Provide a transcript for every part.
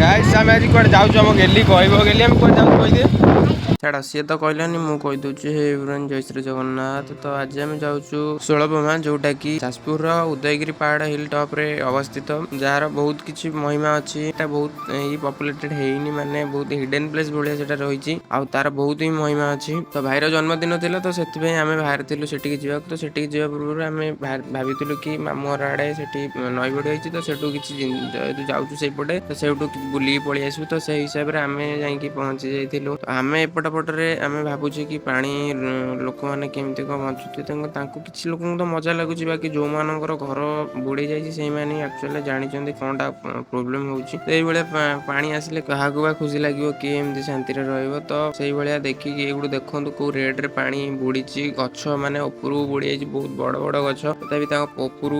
Guys आम आज कुआडे जाऊँ आम गेली कहब गेली आम कुआडे जाऊँ कहीदे छाड़ा सी तो कहलानी मु कहीदे हे एवरीवन जय श्री जगन्नाथ। तो आज आम जाऊँ षोलबमा जोटा कि जाजपुर उदयगिरी पहाड़ हिल टॉप रे अवस्थित जार बहुत किसी महिमा अच्छी बहुत पॉपुलेटेड है माने बहुत हिडन प्लेस भाया से रही तार बहुत ही महिमा अच्छी। तो भाईर जन्मदिन थिला तो से आम बाहर थिलु सेठी जावा तो सेठी जावा पूर्व आम भाविलु कि मामू घर आड़े से नई बड़ी होती तो सेठू किसी जाऊँ से पटे तो से बुल पलि आसू तो से हिसाब से आम जा पहुंची जाइलु। आम एपट पटरे आम भावुचे कि पानी लोक मैंने केमती कौन बंचुते किसी लोक तो मजा लगुच बाकी जो मान घर बुड़ी जाइए एक्चुअली जानते कौन प्रोब्लेम होची तो ये पानी आसिले क्या खुशी लगे किए एमती शांति रहिबो। तो से भाया देखिए ये देखो कौ रेट रे पानी बुड़ी गछ माने ऊपर बुड़ी जाइए बहुत बड़ बड़ गछ तथा ऊपर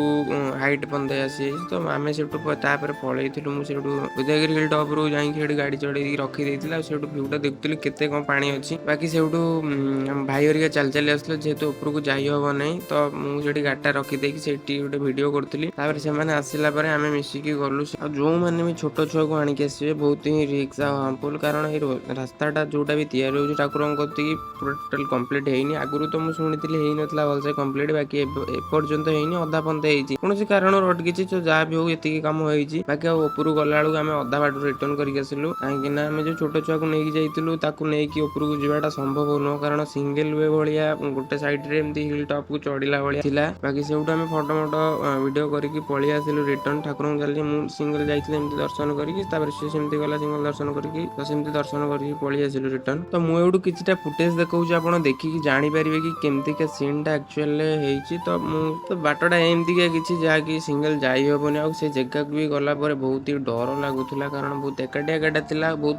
हाइट बंद आसी तो आम से पलैलु मुझे उदयगिरी हिल टॉप रू जाइए गाड़ी चढ़ी रखी भ्यूटा देखुली केते कौन पानी अच्छी बाकी से भाई हरिका चल चली आसले जेहेतु ऊपर को जाई हम ना तो मुझे गाड़ीटा रखीदे गोटे भिडियो करी से आसला आम मिसिकी गलु जो मैंने भी छोट छुआ को आणिक आसवे बहुत ही रिक्स हार्मफुल कारण ये रास्ताटा जोटा भी तैयारी हो ठाकुर पूरा टोटाल कम्प्लीट है आगुरी तो मुझे शुणी ना भलसे कम्प्लीट बाकी एपर्यंत है अधा पंत कौन कारण अटकी जहाँ भी हो ये कम हो बाकी ऊपर गला बेलू आम अधा बाट रिटर्न करके आसिलु कहीं आम जो छोट छुआ को लेकिन जाइलु ऊपर जावाटा संभव नुह कारण सिंगल वे भाया गोटे सैड्रे एमती हिल टॉप को चढ़ला भाया बाकी से आम फटो मटो वीडियो करके पलि आसिलु रिटर्न ठाकुर चलिए मुझे सिंगल जाइए दर्शन करके गला सिंगल दर्शन करके तो सेमती दर्शन करके पलि आसिलु रिटर्न। तो मुझे किसी फुटेज देखा आप देखिए जानीपर कि केमती सीनटा एक्चुअल होती तो तो बाटटा एमती किसी जहाँकि सिंगल जाई हेनी आ जगह भी गला बहुत ही डर लगुला कारण बहुत एकाटिया गाड़ा था बहुत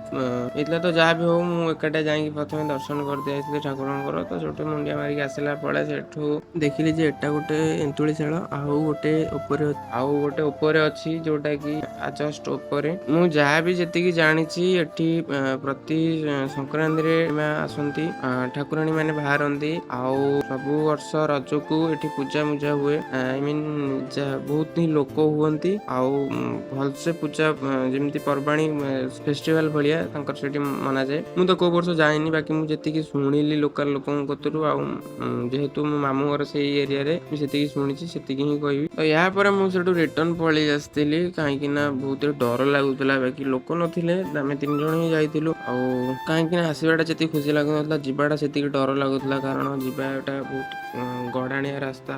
ये तो जहाँ भी हो मुझे एकाटिया जाकि प्रथम दर्शन करदे ठाकुर तो जो मुंडिया मारिक आसला पड़े से देखिली जे एटा गोटे एंतुड़ीशाल आउ गोटे ऊपर अच्छी जोटा कि जस्ट ऊपर मु जहाँ भी जी जानी प्रति संक्रांति रे आसती ठाकुराणी मैंने बाहरती आउ सबु वर्ष रज को ये पूजा मुजा हुए आई मीन बहुत ही लोक हुए आउ भलसे पूजा जमी पर्वाणी फेस्टिवल भाया मना जाए मुझे तो कौ वर्ष जाए बाकी मुझे शुणिली लोकाल लोकों कतरू जेहेतु मो मामू घर से एरिया रे मुझे शुणी से ही कहबी। तो यापर मुझे रिटर्न पलि आसती कहीं बहुत डर लगुला बाकी लोक नथिले आम 3 जन ही जाइलु कहीं आसवाटा जी खुशी लगुना जीवाटा से डर लगुला कारण जीवाटा बहुत गड़ाणिया रास्ता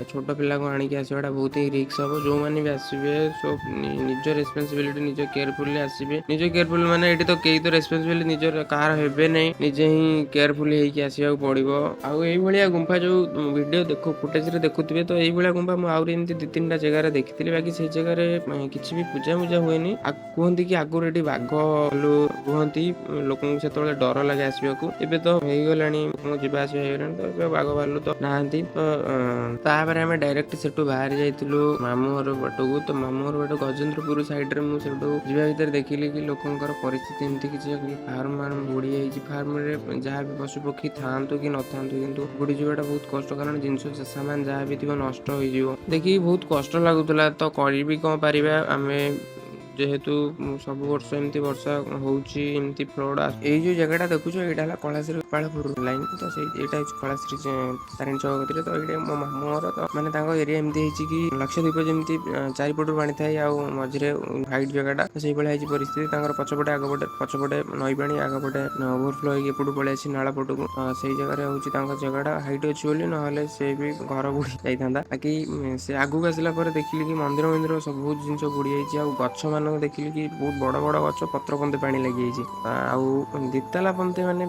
छोट पिला को आणिक आसवाटा बहुत ही रिक्स हम जो मैंने भी आसवे सो निज रेस्पॉन्सिबिलिटी निज केयरफुली आसवे निज केयरफुल माने ये तो कई तो रेस्पॉन्सिबिलिटी निज कार हेबे नहीं निजे ही केयरफुली होगी आसवाक पड़ो आउ गुंफा जो वीडियो देखो फुटेज रे देखुवे तो ये गुंफा मुझे एमती 2-3टा जगह देखी बाकी से जगह किसी भी पूजा मुजा हुए कहते कि आगुरी ये बाघ कहती लोक से डर लगे आसवाक एवं तो होगला जावास तो बाघ भालू तो नहांती तो आम डायरेक्ट से बाहर जाइलु मामू घर बाट को तो मामू घर बाट गजेन्द्रपुर साइड रे मुझे भर देखिली कि लोकंर परिस्थिति एमती किसी फार्म फार्म बुड़ी जाइए फार्म रे जहाँ भी पशु पक्षी था कि न था कि बुड़ी जावाटा बहुत कष्ट कारण जिनस सामान जहाँ भी थी नष्ट हो देखिए बहुत कष्ट लगुला तो करी कौन पार आम जेहेतु सब वर्ष एमती वर्षा होमती फ्लड ये जो जगह देखुच यहाँ कलाश्री गोपालपुर लाइन तो यहाँ कलाश्री तारिणी चौक तो ये मो मामू घर तो मैंने एरिया एमती कि लक्षद्वीप जमी चारिपटू पानी थाए आ मझे हाइट जगहटा से परिस्थिति पछपटे आगपटे पछपटे नई पा आगपटे ओभरफ्लो होपटू पलि आसी नाला पटू से जगह हूँ जगहटा हाइट अच्छी बोली ना से भी घर बुड़ी जाता बाकी से आगू आसला देखिली कि मंदिर मंदिर सब बहुत जिन बुड़ी जाइए गछ मान देखिली कि बहुत बड़ बड़ गछ पत्र पंते पानी लगी दिताला पंते माने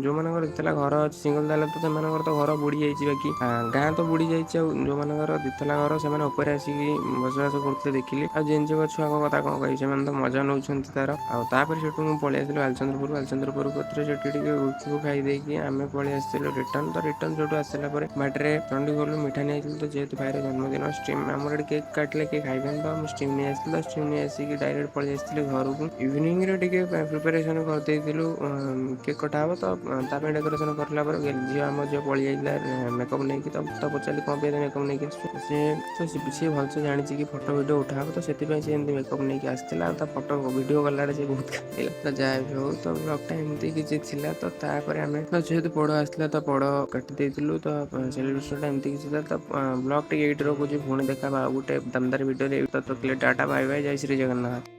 जो मान दिताला घर अच्छी सिंगल ताला तो तो घर बुड़ी जाइए बाकी गाँ तो बुड़ी जाइए जो मान दिताला घर से आसिक बसवास करते देखिली आ जेन जो छुआ कथा कौन कही से तो मजा नौ तार आपर से पलि आसलु बालचंद्रपुर गुपचुप खाई आम पलि आसलु रिटर्न तो रिटर्न जो आसला बाटे चंडी गलु मिठा नहीं तो जेहतु भाईर जन्मदिन स्ट्रीम आम केक काटिले केक खाइबेन तो स्ट्रीम नहीं आसती तो स्ट्रीम नहीं आसिक ସାରିକି ଡାଇରେକ୍ଟ ପଳେଇ ଆସିଥିଲି ଘରକୁ। ଇଭିନିଂରେ ଟିକେ ପ୍ରିପାରେସନ୍ କରିଦେଇଥିଲୁ, କେକ୍ କଟା ହବ ତ ତା ପାଇଁ ଡେକୋରେସନ୍ କରିଲା ପରେ ଝିଅ ଆମ ଝିଅ ପଳେଇ ଯାଇଥିଲା ମେକଅପ୍ ନେଇକି। ତ ପଚାରିଲି କ'ଣ ପାଇଁ ମେକଅପ୍ ନେଇକି ଆସିଛୁ, ସିଏ ଭଲସେ ଜାଣିଛି କି ଫଟୋ ଭିଡ଼ିଓ ଉଠାହବ, ତ ସେଥିପାଇଁ ସେ ଏମିତି ମେକଅପ୍ ନେଇକି ଆସିଥିଲା। ଆଉ ତା ଫଟୋ ଭିଡ଼ିଓ ଗଲାବେଳେ ସେ ବହୁତ କାନ୍ଦିଲା। ତ ଯାହା ବି ହଉ, ତ ବ୍ଲଗ୍ଟା ଏମିତି କିଛି ଥିଲା। ତ ତାପରେ ଆମେ ଯେହେତୁ ପୋଡ଼ ଆସିଥିଲା ତ ପୋଡ଼ କାଟି ଦେଇଥିଲୁ। ତ ସେଲିବ୍ରେସନ୍ଟା ଏମିତି କିଛି ଥିଲା। ତ ବ୍ଲଗ୍ଟି ଏଇଠି ରଖୁଛି, ପୁଣି ଦେଖା ଆଉ ଗୋଟେ ଦମଦାର ଭିଡ଼ିଓରେ। ତ ଟାଟା ବାଏ ବାଏ, ଜୟ ଶ୍ରୀ ଜଗନ୍ନାଥ।